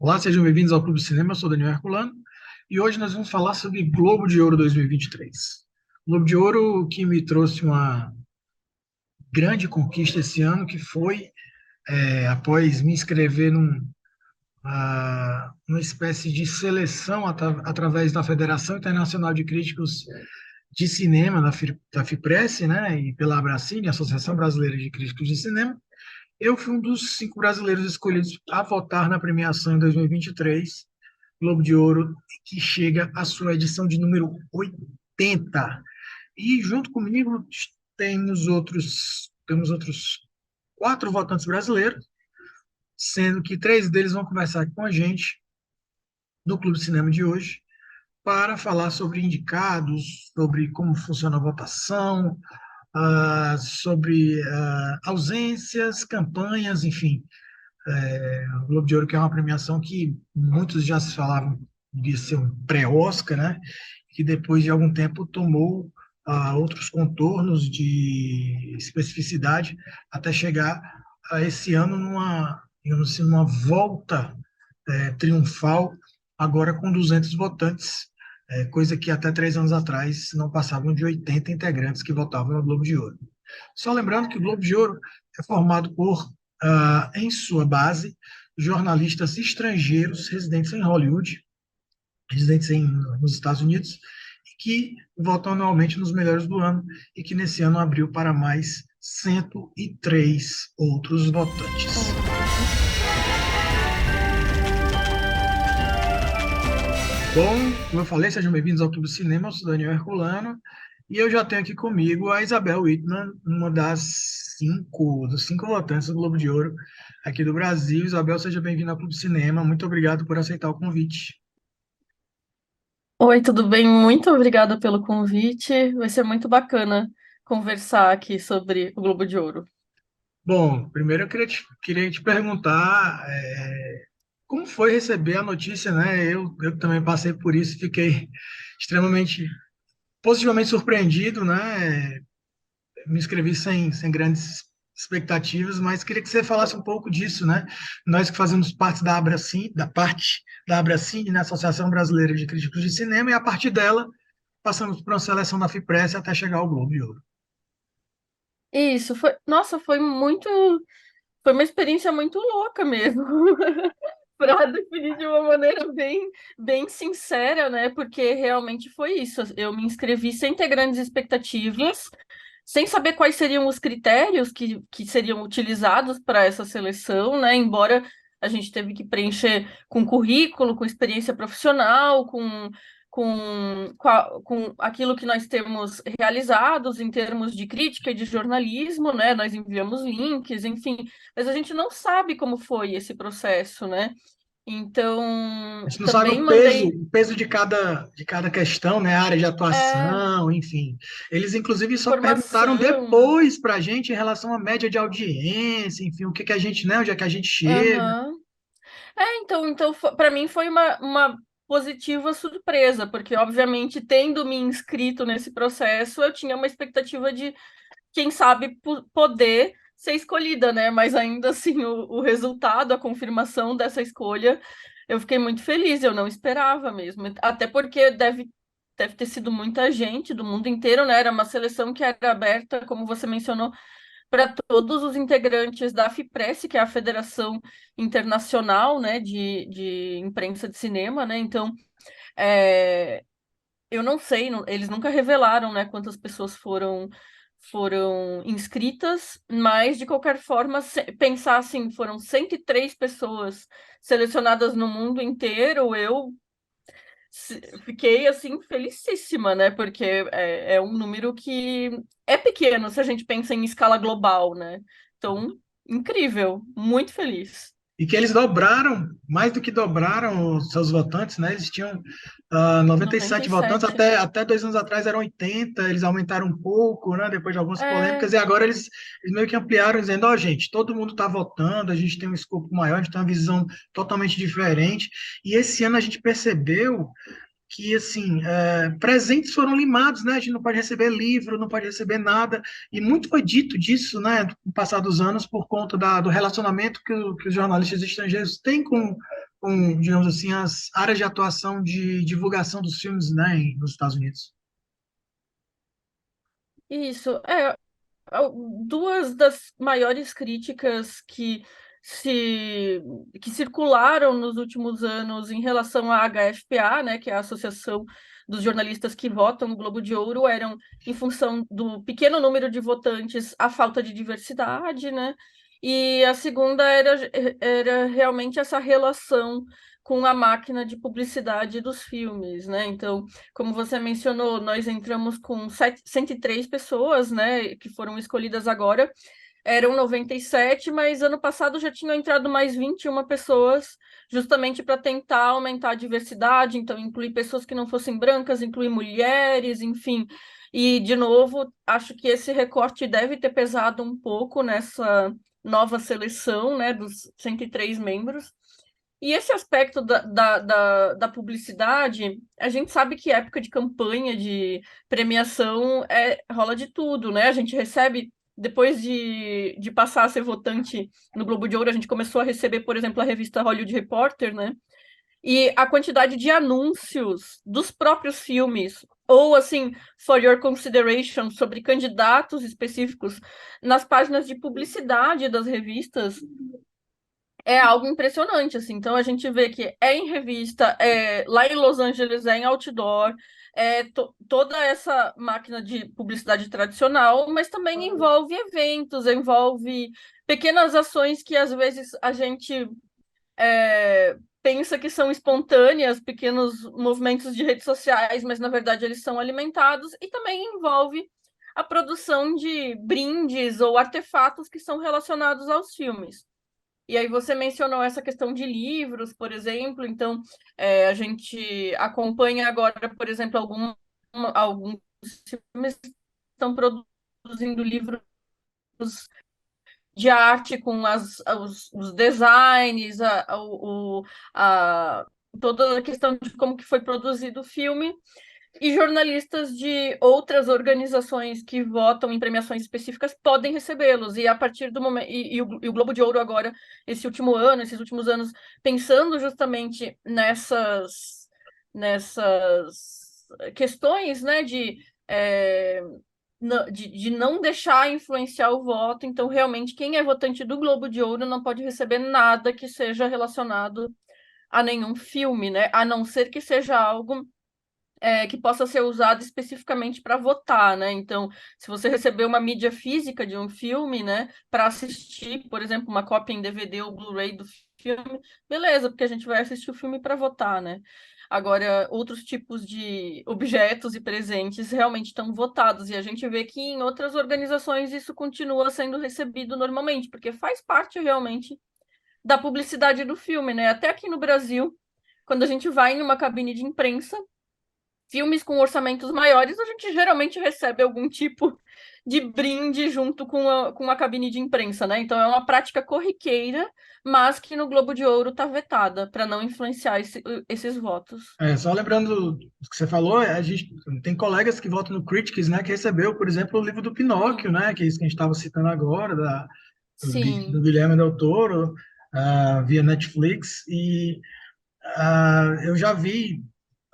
Olá, sejam bem-vindos ao Clube de Cinema. Eu sou Daniel Herculano e hoje nós vamos falar sobre Globo de Ouro 2023. Globo de Ouro que me trouxe uma grande conquista esse ano, que foi, após me inscrever numa espécie de seleção através da Federação Internacional de Críticos de Cinema, da FIPRESS, né, e pela Abracine, Associação Brasileira de Críticos de Cinema. Eu fui um dos 5 brasileiros escolhidos a votar na premiação em 2023, Globo de Ouro, que chega à sua edição de número 80. E junto comigo temos outros 4 votantes brasileiros, sendo que 3 deles vão conversar com a gente no Clube de Cinema de hoje para falar sobre indicados, sobre como funciona a votação, sobre ausências, campanhas, enfim. O Globo de Ouro, que é uma premiação que muitos já se falavam de ser um pré-Oscar, né? Que depois de algum tempo tomou outros contornos de especificidade até chegar a esse ano digamos assim, numa volta triunfal, agora com 200 votantes, coisa que até 3 anos atrás não passavam de 80 integrantes que votavam no Globo de Ouro. Só lembrando que o Globo de Ouro é formado por, em sua base, jornalistas estrangeiros residentes em Hollywood, nos Estados Unidos, que votam anualmente nos melhores do ano e que nesse ano abriu para mais 103 outros votantes. Uhum. Bom, como eu falei, sejam bem-vindos ao Clube Cinema, eu sou Daniel Herculano, e eu já tenho aqui comigo a Isabel Whitman, uma dos cinco votantes do Globo de Ouro aqui do Brasil. Isabel, seja bem-vinda ao Clube Cinema, muito obrigado por aceitar o convite. Oi, tudo bem? Muito obrigada pelo convite. Vai ser muito bacana conversar aqui sobre o Globo de Ouro. Bom, primeiro eu queria te perguntar como foi receber a notícia, né? Eu também passei por isso, fiquei extremamente, positivamente surpreendido, né? Me inscrevi sem grandes expectativas, mas queria que você falasse um pouco disso, né? Nós que fazemos parte da Abracine, né? Associação Brasileira de Críticos de Cinema, e a partir dela passamos por uma seleção da FIPRESS até chegar ao Globo de Ouro. Isso foi, nossa, foi uma experiência muito louca mesmo. Para definir de uma maneira bem sincera, né? Porque realmente foi isso. Eu me inscrevi sem ter grandes expectativas, sem saber quais seriam os critérios que seriam utilizados para essa seleção, né? Embora a gente teve que preencher com currículo, com experiência profissional, com aquilo que nós temos realizados em termos de crítica e de jornalismo, né? Nós enviamos links, enfim, mas a gente não sabe como foi esse processo, né? A Então, gente não sabe também o mandei. peso de cada questão, né? Área de É, atuação, enfim. Eles, inclusive, só perguntaram formação. depois para a gente em relação à média de audiência, enfim, o que que a gente, né? Onde é que a gente chega. Aham. Então para mim foi uma positiva surpresa, porque obviamente tendo me inscrito nesse processo, eu tinha uma expectativa de, quem sabe, poder ser escolhida, né? Mas ainda assim, o resultado, a confirmação dessa escolha, eu fiquei muito feliz, eu não esperava mesmo. Até porque deve ter sido muita gente do mundo inteiro, né? Era uma seleção que era aberta, como você mencionou, para todos os integrantes da FIPRESS, que é a Federação Internacional, né, de Imprensa de Cinema, né? Então, é, eu não sei, eles nunca revelaram, né, quantas pessoas foram inscritas, mas de qualquer forma, pensar assim, foram 103 pessoas selecionadas no mundo inteiro, eu fiquei assim felicíssima, né? Porque é um número que é pequeno se a gente pensa em escala global, né? Então, incrível, muito feliz. E que eles mais do que dobraram os seus votantes, né? Eles tinham noventa 97 e votantes, sete até 2 anos atrás eram 80, eles aumentaram um pouco, né? Depois de algumas polêmicas, É, e agora eles meio que ampliaram, dizendo, ó, gente, todo mundo está votando, a gente tem um escopo maior, a gente tem uma visão totalmente diferente. E esse ano a gente percebeu que assim presentes foram limados, né? A gente não pode receber livro, não pode receber nada, e muito foi dito disso, né? No passar dos anos, por conta do relacionamento que os jornalistas estrangeiros têm com com, digamos assim, as áreas de atuação de divulgação dos filmes, né, nos Estados Unidos. Isso, duas das maiores críticas se que circularam nos últimos anos em relação à HFPA, né, que é a Associação dos Jornalistas que Votam no Globo de Ouro, eram em função do pequeno número de votantes, a falta de diversidade, né? E a segunda era realmente essa relação com a máquina de publicidade dos filmes, né? Então, como você mencionou, nós entramos com 103 pessoas, né, que foram escolhidas agora. Eram 97, mas ano passado já tinham entrado mais 21 pessoas, justamente para tentar aumentar a diversidade, então incluir pessoas que não fossem brancas, incluir mulheres, enfim. E, de novo, acho que esse recorte deve ter pesado um pouco nessa nova seleção, né, dos 103 membros. E esse aspecto da publicidade, a gente sabe que época de campanha, de premiação, rola de tudo, né? A gente recebe, depois de passar a ser votante no Globo de Ouro, a gente começou a receber, por exemplo, a revista Hollywood Reporter, né? E a quantidade de anúncios dos próprios filmes, ou assim, for your consideration, sobre candidatos específicos nas páginas de publicidade das revistas, é algo impressionante, assim. Então a gente vê que é em revista, lá em Los Angeles é em outdoor, toda essa máquina de publicidade tradicional, mas também envolve eventos, envolve pequenas ações que às vezes a gente pensa que são espontâneas, pequenos movimentos de redes sociais, mas na verdade eles são alimentados, e também envolve a produção de brindes ou artefatos que são relacionados aos filmes. E aí você mencionou essa questão de livros, por exemplo, então a gente acompanha agora, por exemplo, alguns filmes estão produzindo livros de arte com os designs, a, toda a questão de como que foi produzido o filme, e jornalistas de outras organizações que votam em premiações específicas podem recebê-los. E a partir do momento. E o Globo de Ouro agora, esses últimos anos, pensando justamente nessas questões, né, é, de não deixar influenciar o voto. Então, realmente, quem é votante do Globo de Ouro não pode receber nada que seja relacionado a nenhum filme, né? A não ser que seja algo que possa ser usado especificamente para votar, né? Então, se você receber uma mídia física de um filme, né, para assistir, por exemplo, uma cópia em DVD ou Blu-ray do filme, beleza, porque a gente vai assistir o filme para votar, né? Agora, outros tipos de objetos e presentes realmente estão votados, e a gente vê que em outras organizações isso continua sendo recebido normalmente, porque faz parte realmente da publicidade do filme, né? Até aqui no Brasil, quando a gente vai em uma cabine de imprensa, filmes com orçamentos maiores, a gente geralmente recebe algum tipo de brinde junto com a cabine de imprensa, né? Então é uma prática corriqueira, mas que no Globo de Ouro está vetada para não influenciar esses votos. Só lembrando do que você falou, a gente tem colegas que votam no Critics, né, que recebeu, por exemplo, o livro do Pinóquio, Sim, né, que é isso que a gente estava citando agora, do sim. Guilherme Del Toro, via Netflix, e eu já vi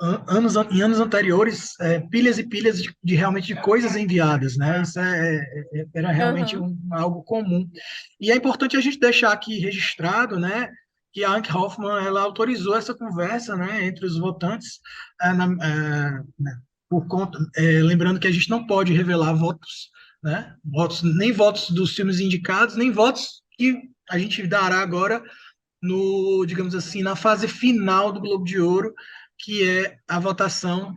em anos anteriores pilhas e pilhas de realmente de coisas enviadas, né? Isso era realmente Aham. algo comum. E é importante a gente deixar aqui registrado, né, que a Anke Hoffman ela autorizou essa conversa, né, entre os votantes, né, por conta, lembrando que a gente não pode revelar votos, né, votos nem votos dos filmes indicados, nem votos que a gente dará agora no, digamos assim, na fase final do Globo de Ouro, que é a votação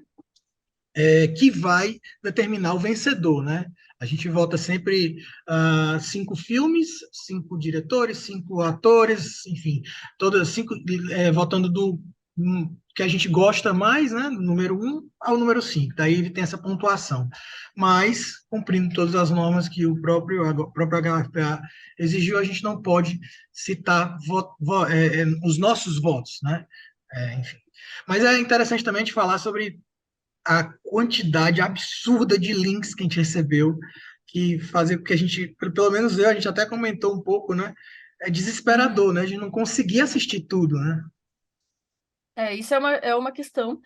que vai determinar o vencedor, né? A gente vota sempre 5 filmes, 5 diretores, 5 atores, enfim, todas 5 votando do que a gente gosta mais, né? Número 1 ao número 5. Daí ele tem essa pontuação. Mas, cumprindo todas as normas que a própria HFPA exigiu, a gente não pode citar os nossos votos, né? Enfim. Mas é interessante também de falar sobre a quantidade absurda de links que a gente recebeu, que fazia com que a gente, pelo menos eu, a gente até comentou um pouco, né? É Uhum. desesperador, né? A gente não conseguia assistir tudo, né? Isso é uma questão,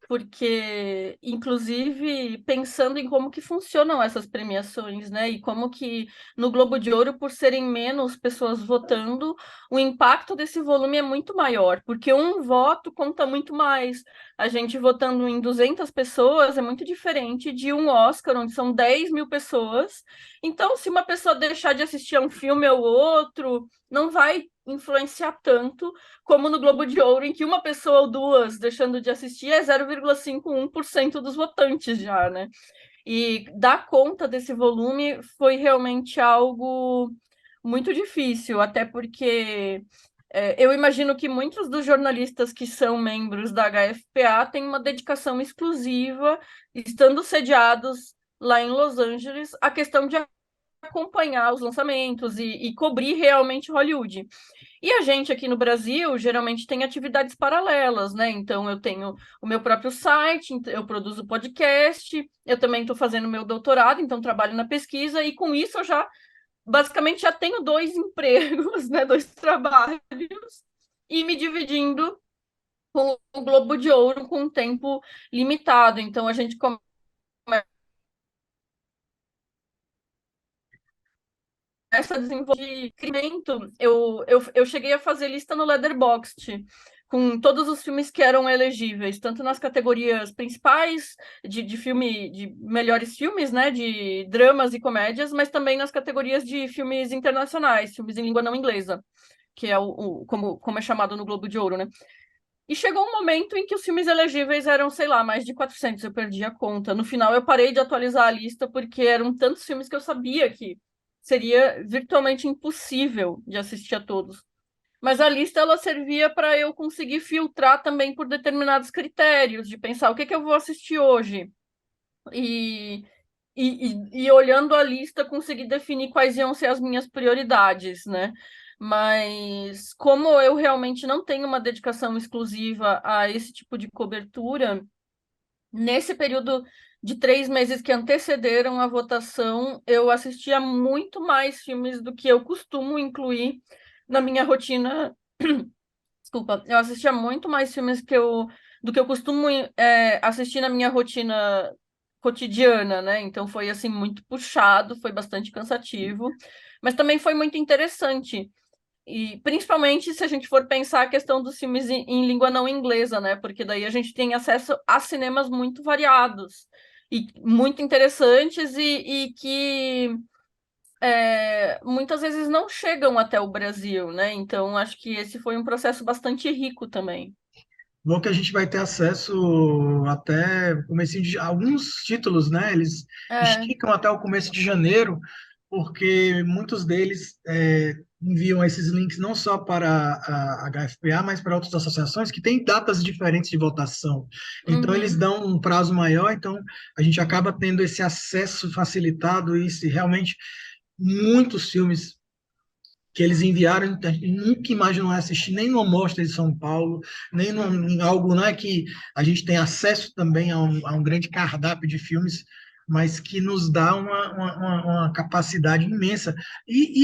porque, inclusive, pensando em como que funcionam essas premiações, né? E como que no Globo de Ouro, por serem menos pessoas votando, o impacto desse volume é muito maior, porque um voto conta muito mais. A gente votando em 200 pessoas é muito diferente de um Oscar, onde são 10.000 pessoas. Então, se uma pessoa deixar de assistir a um filme ou outro, não vai influenciar tanto como no Globo de Ouro, em que uma pessoa ou duas deixando de assistir é 0,51% dos votantes já, né? E dar conta desse volume foi realmente algo muito difícil, até porque eu imagino que muitos dos jornalistas que são membros da HFPA têm uma dedicação exclusiva, estando sediados lá em Los Angeles, a questão de acompanhar os lançamentos e cobrir realmente Hollywood. E a gente aqui no Brasil geralmente tem atividades paralelas, né? Então eu tenho o meu próprio site, eu produzo podcast, eu também estou fazendo meu doutorado, então trabalho na pesquisa, e com isso eu já basicamente já tenho dois empregos, né? Dois trabalhos, e me dividindo com o Globo de Ouro com um tempo limitado. Então a gente começa a desenvolver crescimento. Eu cheguei a fazer lista no Letterboxd com todos os filmes que eram elegíveis, tanto nas categorias principais de filme, de melhores filmes, né, de dramas e comédias, mas também nas categorias de filmes internacionais, filmes em língua não inglesa, que é como é chamado no Globo de Ouro, né? E chegou um momento em que os filmes elegíveis eram, sei lá, mais de 400, eu perdi a conta. No final, eu parei de atualizar a lista porque eram tantos filmes que eu sabia que seria virtualmente impossível de assistir a todos. Mas a lista ela servia para eu conseguir filtrar também por determinados critérios, de pensar o que que eu vou assistir hoje. E, e olhando a lista, conseguir definir quais iam ser as minhas prioridades, né? Mas como eu realmente não tenho uma dedicação exclusiva a esse tipo de cobertura, nesse período de 3 meses que antecederam a votação, eu assistia muito mais filmes do que eu costumo incluir na minha rotina. Desculpa, eu assistia muito mais filmes do que eu costumo assistir na minha rotina cotidiana, né? Então foi assim muito puxado, foi bastante cansativo, mas também foi muito interessante. E principalmente se a gente for pensar a questão dos filmes em língua não inglesa, né? Porque daí a gente tem acesso a cinemas muito variados e muito interessantes e que muitas vezes não chegam até o Brasil, né? Então acho que esse foi um processo bastante rico também. Bom que a gente vai ter acesso até o começo de alguns títulos, né? Eles É, esticam até o começo de janeiro, porque muitos deles enviam esses links não só para a HFPA, mas para outras associações que têm datas diferentes de votação. Então, eles uhum. dão um prazo maior, então a gente acaba tendo esse acesso facilitado e se realmente muitos filmes que eles enviaram, a gente nunca imaginou assistir nem numa mostra de São Paulo, nem em algo, não é que a gente tem acesso também a um grande cardápio de filmes, mas que nos dá uma capacidade imensa.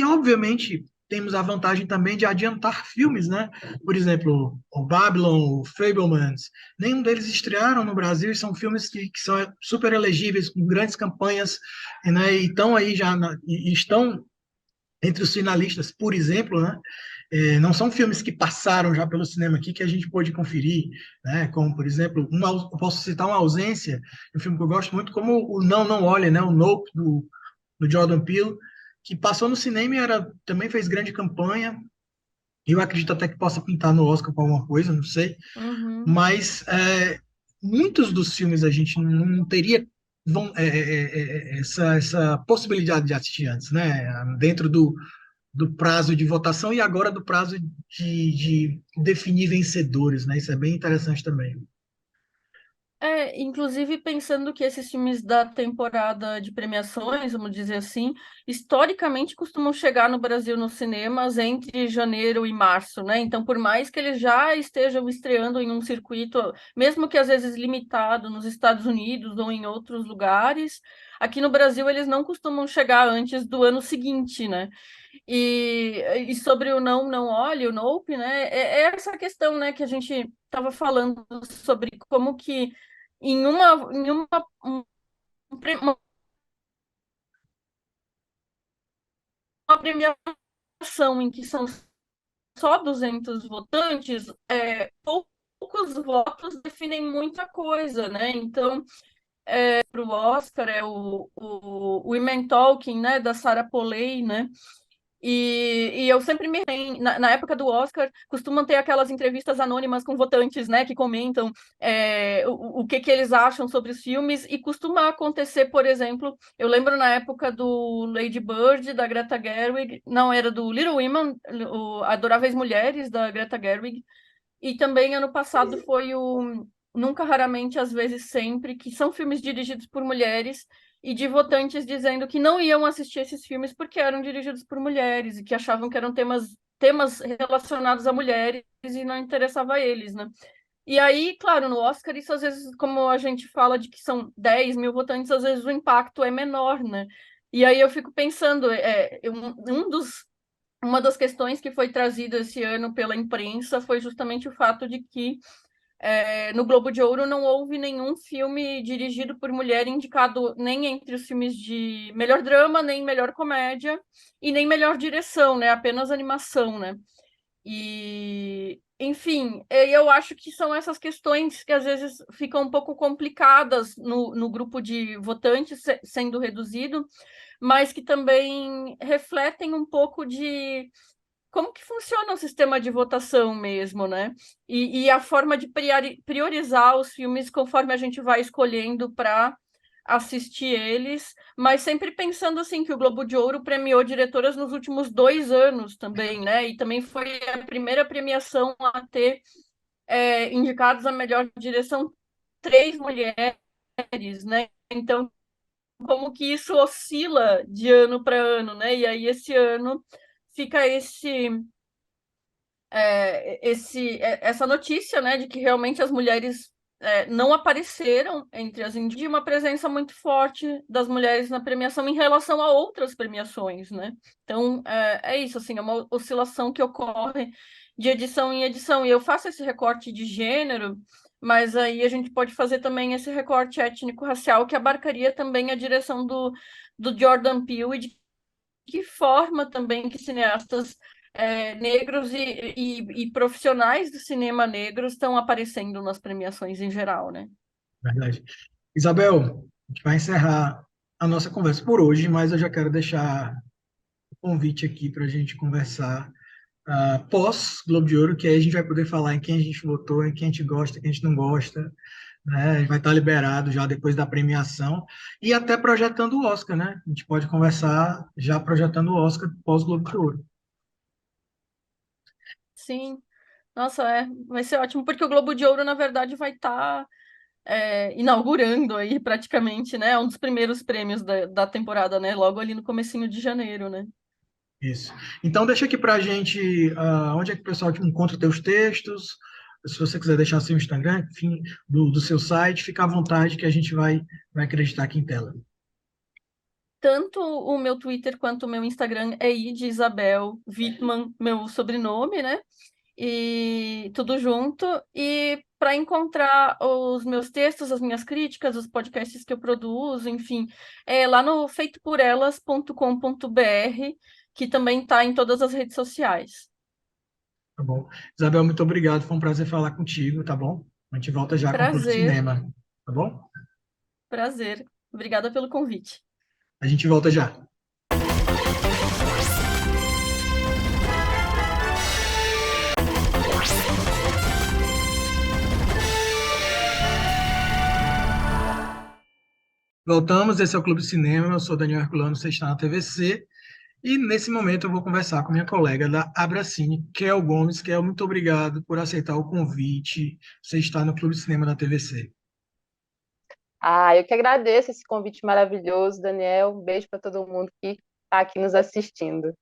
Obviamente, temos a vantagem também de adiantar filmes, né? Por exemplo, o Babylon, o Fablemans, nenhum deles estrearam no Brasil e são filmes que são super elegíveis, com grandes campanhas, né? E estão aí já, e estão entre os finalistas, por exemplo, né? Não são filmes que passaram já pelo cinema aqui que a gente pôde conferir, né? Como, por exemplo, eu posso citar uma ausência, um filme que eu gosto muito, como o Não, Não Olhe, né? O Nope, do Jordan Peele, que passou no cinema e também fez grande campanha. Eu acredito até que possa pintar no Oscar com alguma coisa, não sei. Uhum. Mas muitos dos filmes a gente não teria essa possibilidade de assistir antes, né? Dentro do prazo de votação e agora do prazo de definir vencedores, né? Isso é bem interessante também. Inclusive pensando que esses filmes da temporada de premiações, vamos dizer assim, historicamente costumam chegar no Brasil nos cinemas entre janeiro e março, né? Então, por mais que eles já estejam estreando em um circuito, mesmo que às vezes limitado nos Estados Unidos ou em outros lugares, aqui no Brasil eles não costumam chegar antes do ano seguinte, né? E sobre o Não, Não Olhe, o Nope, né? É essa questão, né, que a gente estava falando sobre como que em uma, uma premiação em que são só 200 votantes, poucos votos definem muita coisa, né? Então, para o Oscar é o Women Talking, né, da Sarah Polley, né? E eu sempre na época do Oscar, costumam ter aquelas entrevistas anônimas com votantes, né, que comentam o que que eles acham sobre os filmes, e costuma acontecer, por exemplo, eu lembro na época do Lady Bird, da Greta Gerwig, não, era do Little Women, o Adoráveis Mulheres, da Greta Gerwig, e também ano passado foi o Nunca, Raramente, Às vezes Sempre, que são filmes dirigidos por mulheres e de votantes dizendo que não iam assistir esses filmes porque eram dirigidos por mulheres e que achavam que eram temas relacionados a mulheres e não interessava a eles, né? E aí, claro, no Oscar, isso às vezes, como a gente fala de que são 10 mil votantes, às vezes o impacto é menor, né? E aí eu fico pensando, uma das questões que foi trazida esse ano pela imprensa foi justamente o fato de que no Globo de Ouro não houve nenhum filme dirigido por mulher indicado nem entre os filmes de melhor drama, nem melhor comédia e nem melhor direção, né? Apenas animação, né? E, enfim, eu acho que são essas questões que às vezes ficam um pouco complicadas no grupo de votantes sendo reduzido, mas que também refletem um pouco de como que funciona o sistema de votação mesmo, né? E a forma de priorizar os filmes conforme a gente vai escolhendo para assistir eles, mas sempre pensando assim que o Globo de Ouro premiou diretoras nos últimos 2 anos também, né? E também foi a primeira premiação a ter indicados a melhor direção 3 mulheres, né? Então, como que isso oscila de ano para ano, né? E aí esse ano fica essa notícia, né, de que realmente as mulheres não apareceram entre as indígenas, uma presença muito forte das mulheres na premiação em relação a outras premiações, né? Então, é isso, assim, é uma oscilação que ocorre de edição em edição. E eu faço esse recorte de gênero, mas aí a gente pode fazer também esse recorte étnico-racial, que abarcaria também a direção do Jordan Peele e de que forma também que cineastas negros e profissionais do cinema negros estão aparecendo nas premiações em geral, né? Verdade. Isabel, a gente vai encerrar a nossa conversa por hoje, mas eu já quero deixar o convite aqui para a gente conversar pós Globo de Ouro, que aí a gente vai poder falar em quem a gente votou, em quem a gente gosta, quem a gente não gosta, né? Vai estar liberado já depois da premiação e até projetando o Oscar, né? A gente pode conversar já projetando o Oscar pós Globo de Ouro. Sim, nossa, vai ser ótimo, porque o Globo de Ouro, na verdade, vai estar inaugurando aí praticamente, né? Um dos primeiros prêmios da temporada, né? Logo ali no comecinho de janeiro, né? Isso. Então, deixa aqui para a gente onde é que o pessoal encontra teus textos. Se você quiser deixar seu Instagram, enfim, do seu site, fica à vontade que a gente vai acreditar aqui em tela. Tanto o meu Twitter quanto o meu Instagram é de Isabel Wittmann, meu sobrenome, né? E tudo junto. E para encontrar os meus textos, as minhas críticas, os podcasts que eu produzo, enfim, é lá no feitoporelas.com.br, que também está em todas as redes sociais. Tá bom? Isabel, muito obrigado. Foi um prazer falar contigo, tá bom? A gente volta já com o Clube de Prazer, Cinema, tá bom? prazer. Obrigada pelo convite. A gente volta já. Voltamos, esse é o Clube de Cinema, eu sou Daniel Herculano, você está na TVC, e nesse momento eu vou conversar com minha colega da Abracine, Kel Gomes. Kel, muito obrigado por aceitar o convite, você está no Clube de Cinema da TVC. Ah, eu que agradeço esse convite maravilhoso, Daniel. Um beijo para todo mundo que está aqui nos assistindo.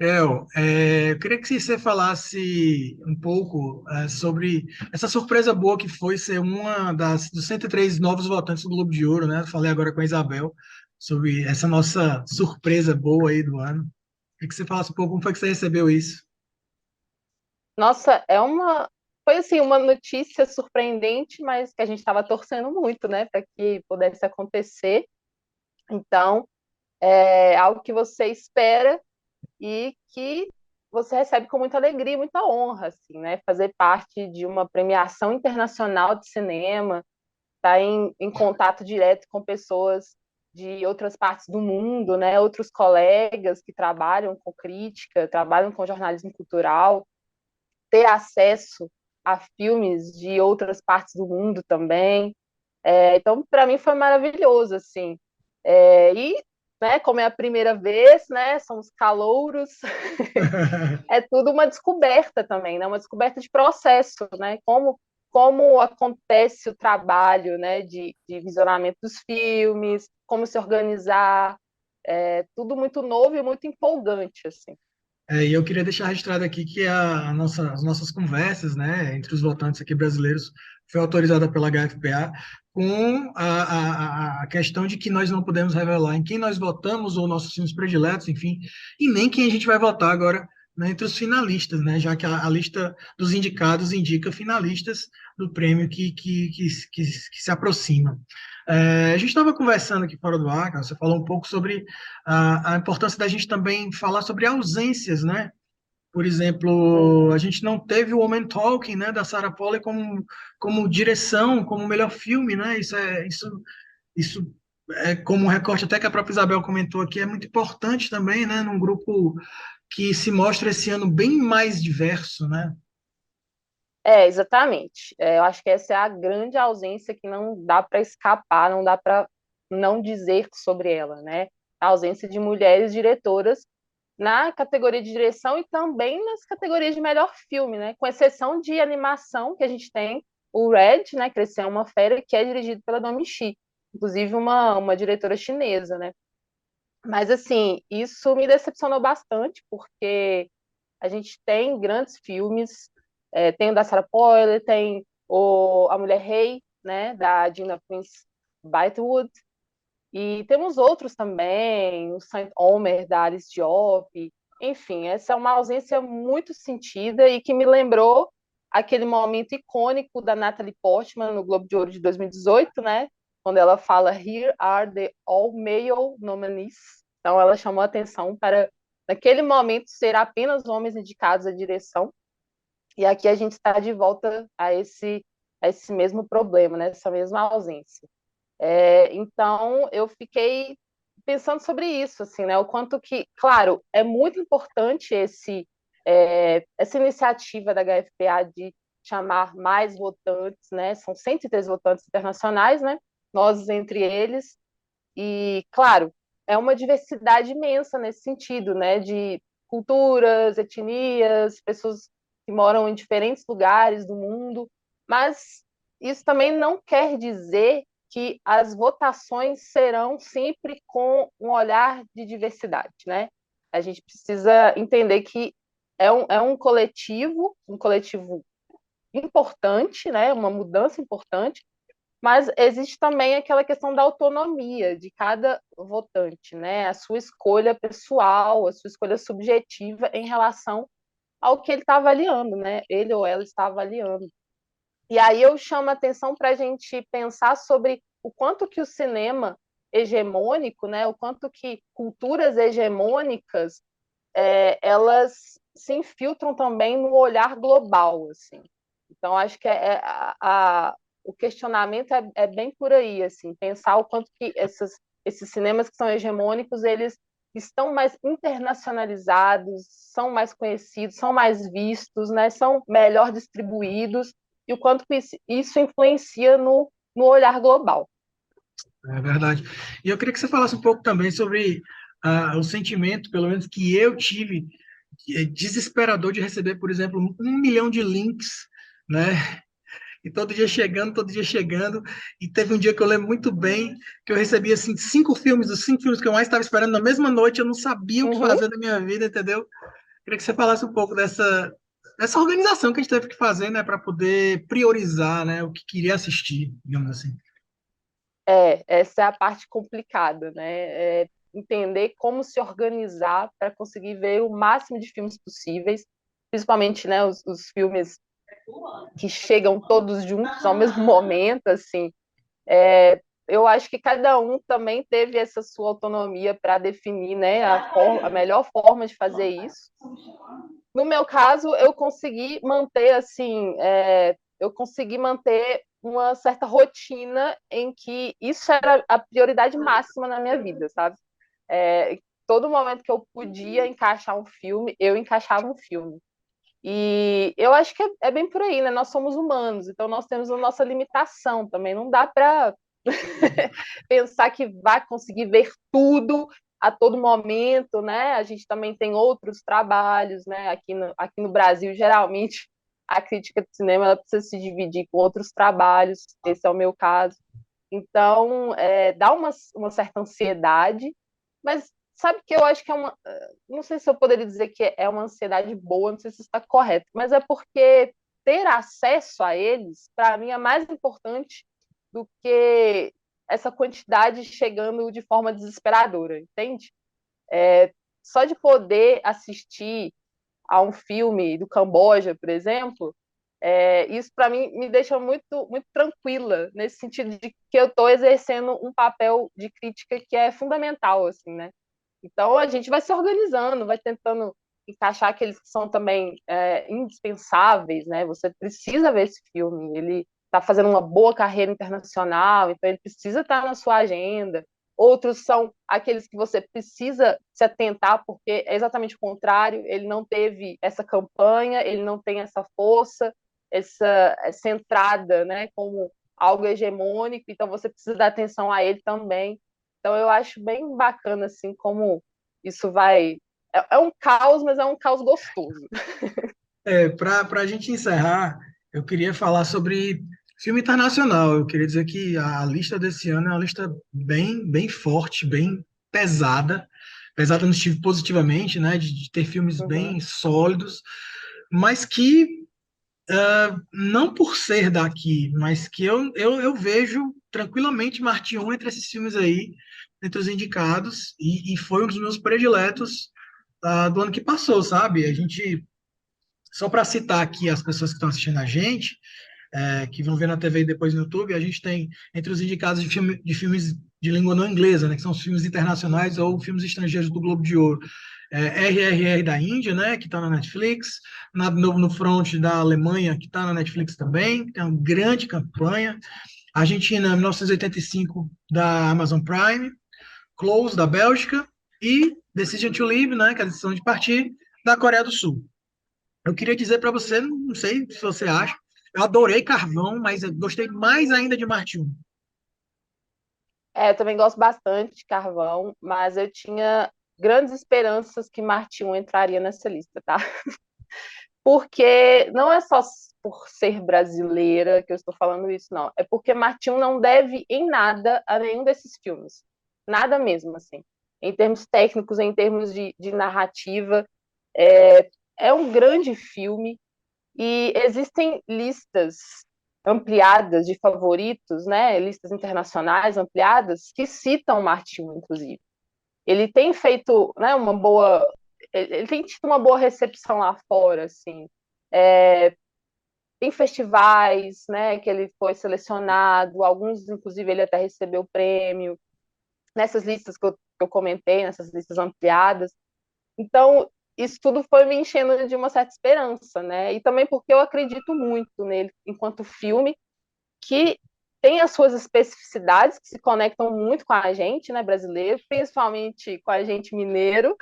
Eu queria que você falasse um pouco sobre essa surpresa boa que foi ser uma dos 103 novos votantes do Globo de Ouro, né? Falei agora com a Isabel sobre essa nossa surpresa boa aí do ano. Queria que você falasse um pouco como foi que você recebeu isso. Nossa, foi assim uma notícia surpreendente, mas que a gente estava torcendo muito, né, para que pudesse acontecer. Então, é algo que você espera e que você recebe com muita alegria, muita honra, assim, né? Fazer parte de uma premiação internacional de cinema, estar em contato direto com pessoas de outras partes do mundo, né? Outros colegas que trabalham com crítica, trabalham com jornalismo cultural, ter acesso a filmes de outras partes do mundo também. Então, para mim foi maravilhoso, assim. E, né, como é a primeira vez, né, somos calouros, é tudo uma descoberta também, né, uma descoberta de processo, né, como acontece o trabalho, né, de visionamento dos filmes, como se organizar, tudo muito novo e muito empolgante, assim. E eu queria deixar registrado aqui que as nossas conversas, né, entre os votantes aqui brasileiros, foi autorizada pela HFPA com a questão de que nós não podemos revelar em quem nós votamos ou nossos filmes prediletos, enfim, e nem quem a gente vai votar agora, né, entre os finalistas, né, já que a lista dos indicados indica finalistas do prêmio que se aproxima. A gente estava conversando aqui fora do ar, cara, você falou um pouco sobre a importância da gente também falar sobre ausências, né? Por exemplo, a gente não teve o Woman Talking, né, da Sarah Polley como direção, como melhor filme, né? Isso é como um recorte até que a própria Isabel comentou aqui, é muito importante também, né, num grupo que se mostra esse ano bem mais diverso, né? Exatamente. Eu acho que essa é a grande ausência que não dá para escapar, não dá para não dizer sobre ela, né? A ausência de mulheres diretoras na categoria de direção e também nas categorias de melhor filme, né? Com exceção de animação, que a gente tem o Red, né? Crescer é uma Fera, que é dirigido pela Domi Shi, inclusive uma diretora chinesa, né? Mas, assim, isso me decepcionou bastante, porque a gente tem grandes filmes, tem o da Sarah Polley, tem A Mulher Rei, né, da Gina Prince Bythewood, e temos outros também, o Saint Omer, da Alice Diop. Enfim, essa é uma ausência muito sentida e que me lembrou aquele momento icônico da Natalie Portman no Globo de Ouro de 2018, né? Quando ela fala Here are the all-male nominees. Então, ela chamou a atenção para, naquele momento, ser apenas homens indicados à direção. E aqui a gente está de volta a esse mesmo problema, né? Essa mesma ausência. Então, eu fiquei pensando sobre isso, assim, né? O quanto que, claro, é muito importante essa iniciativa da HFPA de chamar mais votantes, né? São 103 votantes internacionais, né? Nós entre eles. E, claro, é uma diversidade imensa nesse sentido, né? De culturas, etnias, pessoas que moram em diferentes lugares do mundo, mas isso também não quer dizer que as votações serão sempre com um olhar de diversidade, né? A gente precisa entender que é um coletivo importante, né? Uma mudança importante, mas existe também aquela questão da autonomia de cada votante, né? A sua escolha pessoal, a sua escolha subjetiva em relação ao que ele está avaliando, né? Ele ou ela está avaliando. E aí eu chamo a atenção para a gente pensar sobre o quanto que o cinema hegemônico, né? O quanto que culturas hegemônicas elas se infiltram também no olhar global, assim. Então, acho que o questionamento é bem por aí, assim, pensar o quanto que esses cinemas que são hegemônicos, eles estão mais internacionalizados, são mais conhecidos, são mais vistos, né, são melhor distribuídos, e o quanto que isso influencia no olhar global. É verdade. E eu queria que você falasse um pouco também sobre o sentimento, pelo menos que eu tive, desesperador de receber, por exemplo, 1 milhão de links, né? e todo dia chegando. E teve um dia que eu lembro muito bem que eu recebi assim 5 filmes, os 5 filmes que eu mais estava esperando na mesma noite, eu não sabia o que Uhum. fazer da minha vida, entendeu? Queria que você falasse um pouco dessa organização que a gente teve que fazer, né, para poder priorizar, né, o que queria assistir, digamos assim. Essa é a parte complicada, né? Entender como se organizar para conseguir ver o máximo de filmes possíveis, principalmente, né, os filmes que chegam todos juntos ao mesmo momento, assim. Eu acho que cada um também teve essa sua autonomia para definir, né, a melhor forma de fazer isso. No meu caso, eu consegui manter assim, eu consegui manter uma certa rotina em que isso era a prioridade máxima na minha vida, sabe? Todo momento que eu podia encaixar um filme, eu encaixava um filme. E eu acho que é bem por aí, né? Nós somos humanos, então nós temos a nossa limitação também. Não dá para pensar que vai conseguir ver tudo a todo momento, né? A gente também tem outros trabalhos, né? Aqui no Brasil, geralmente, a crítica de cinema ela precisa se dividir com outros trabalhos, esse é o meu caso. Então, dá uma certa ansiedade, mas sabe que eu acho que não sei se eu poderia dizer que é uma ansiedade boa, não sei se está correto, mas é porque ter acesso a eles, para mim, é mais importante do que essa quantidade chegando de forma desesperadora, entende? Só de poder assistir a um filme do Camboja, por exemplo, isso para mim me deixa muito, muito tranquila, nesse sentido de que eu estou exercendo um papel de crítica que é fundamental, assim, né? Então a gente vai se organizando, vai tentando encaixar aqueles que são também indispensáveis, né? Você precisa ver esse filme, ele está fazendo uma boa carreira internacional, então ele precisa estar na sua agenda. Outros são aqueles que você precisa se atentar, porque é exatamente o contrário, ele não teve essa campanha, ele não tem essa força, essa entrada, né, como algo hegemônico, então você precisa dar atenção a ele também. Então eu acho bem bacana assim como isso vai. É um caos, mas é um caos gostoso. Para a gente encerrar, eu queria falar sobre filme internacional. Eu queria dizer que a lista desse ano é uma lista bem, bem forte, bem pesada, pesada no sentido positivamente, né, de ter filmes Uhum. bem sólidos, mas que não por ser daqui, mas que eu vejo tranquilamente Martin entre esses filmes aí, entre os indicados, e foi um dos meus prediletos do ano que passou, sabe? A gente, só para citar aqui as pessoas que estão assistindo a gente, que vão ver na TV e depois no YouTube, a gente tem entre os indicados de filmes de língua não inglesa, né, que são os filmes internacionais ou filmes estrangeiros do Globo de Ouro. RRR da Índia, né, que está na Netflix, no Front da Alemanha, que está na Netflix também, tem uma grande campanha. Argentina, 1985, da Amazon Prime, Close, da Bélgica, e Decision to Live, né, que é a decisão de partir, da Coreia do Sul. Eu queria dizer para você, não sei se você acha, eu adorei Carvão, mas eu gostei mais ainda de Marte 1. Eu também gosto bastante de Carvão, mas eu tinha grandes esperanças que Marte 1 entraria nessa lista, tá? Porque não é só por ser brasileira que eu estou falando isso, não. É porque Marte 1 não deve em nada a nenhum desses filmes. Nada mesmo, assim. Em termos técnicos, em termos de narrativa, é um grande filme. E existem listas ampliadas de favoritos, né? Listas internacionais ampliadas que citam Martinho, inclusive. Ele tem feito, né, uma boa, ele tem tido uma boa recepção lá fora, assim. Em festivais, né, que ele foi selecionado, alguns, inclusive, ele até recebeu prêmio nessas listas que eu comentei, nessas listas ampliadas. Então, isso tudo foi me enchendo de uma certa esperança, né? E também porque eu acredito muito nele enquanto filme, que tem as suas especificidades que se conectam muito com a gente, né, brasileiro, principalmente com a gente mineiro.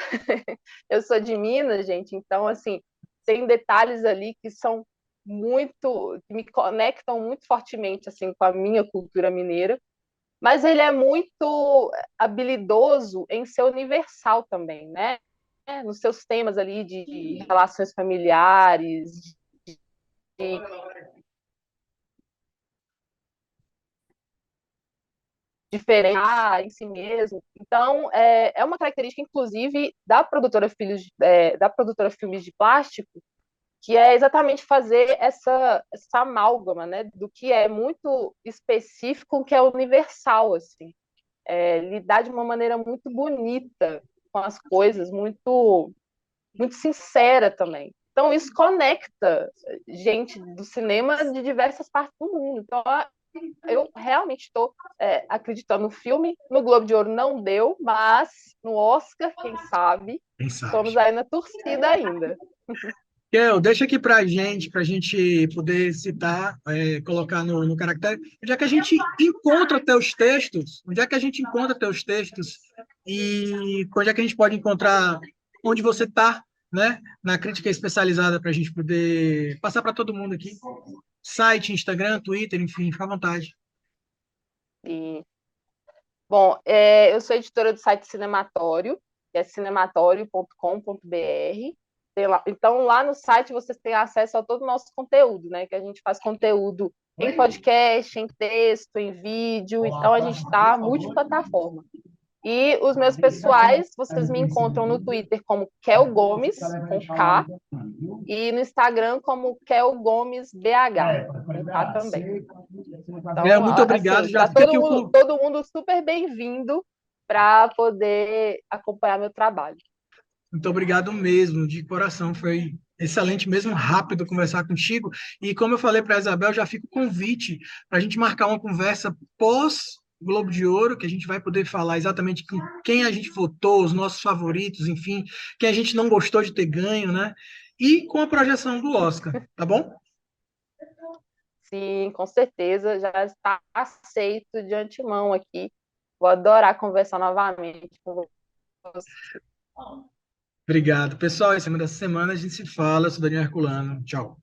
Eu sou de Minas, gente, então assim, tem detalhes ali que são que me conectam muito fortemente assim com a minha cultura mineira, mas ele é muito habilidoso em ser universal também, né? Nos seus temas ali de relações familiares, de diferenciar em si mesmo. Então, é uma característica, inclusive, da produtora Filmes de Plástico, que é exatamente fazer essa amálgama, né, do que é muito específico com o que é universal, assim. Lidar de uma maneira muito bonita com as coisas, muito, muito sincera também. Então, isso conecta gente do cinema de diversas partes do mundo. Então, eu realmente estou acreditando no filme. No Globo de Ouro não deu, mas no Oscar, quem sabe, Quem sabe? estamos aí na torcida ainda. Kel, deixa aqui para a gente poder citar, colocar no caractere, onde é que a gente encontra teus textos? Onde é que a gente encontra teus textos? E onde é que a gente pode encontrar onde você está, né? Na crítica especializada para a gente poder passar para todo mundo aqui. Site, Instagram, Twitter, enfim, fica à vontade. E, bom, eu sou editora do site Cinematório, que é cinematório.com.br. Então, lá no site vocês têm acesso a todo o nosso conteúdo, né? Que a gente faz conteúdo em podcast, em texto, em vídeo. Então, a gente está multiplataforma. E os meus pessoais, vocês me encontram no Twitter como Kel Gomes, com K, e no Instagram como Kel Gomes BH, com K também. Kel, Então, muito obrigado. assim, Já tá fica aqui o todo mundo super bem-vindo para poder acompanhar meu trabalho. Muito obrigado mesmo, de coração. Foi excelente mesmo, rápido conversar contigo. E como eu falei para a Isabel, já fica o convite para a gente marcar uma conversa pós Globo de Ouro, que a gente vai poder falar exatamente com quem a gente votou, os nossos favoritos, enfim, quem a gente não gostou de ter ganho, né? E com a projeção do Oscar, tá bom? Sim, com certeza, já está aceito de antemão aqui. Vou adorar conversar novamente com você. Obrigado. Pessoal, em semana dessa semana a gente se fala. Eu sou Daniel Herculano. Tchau.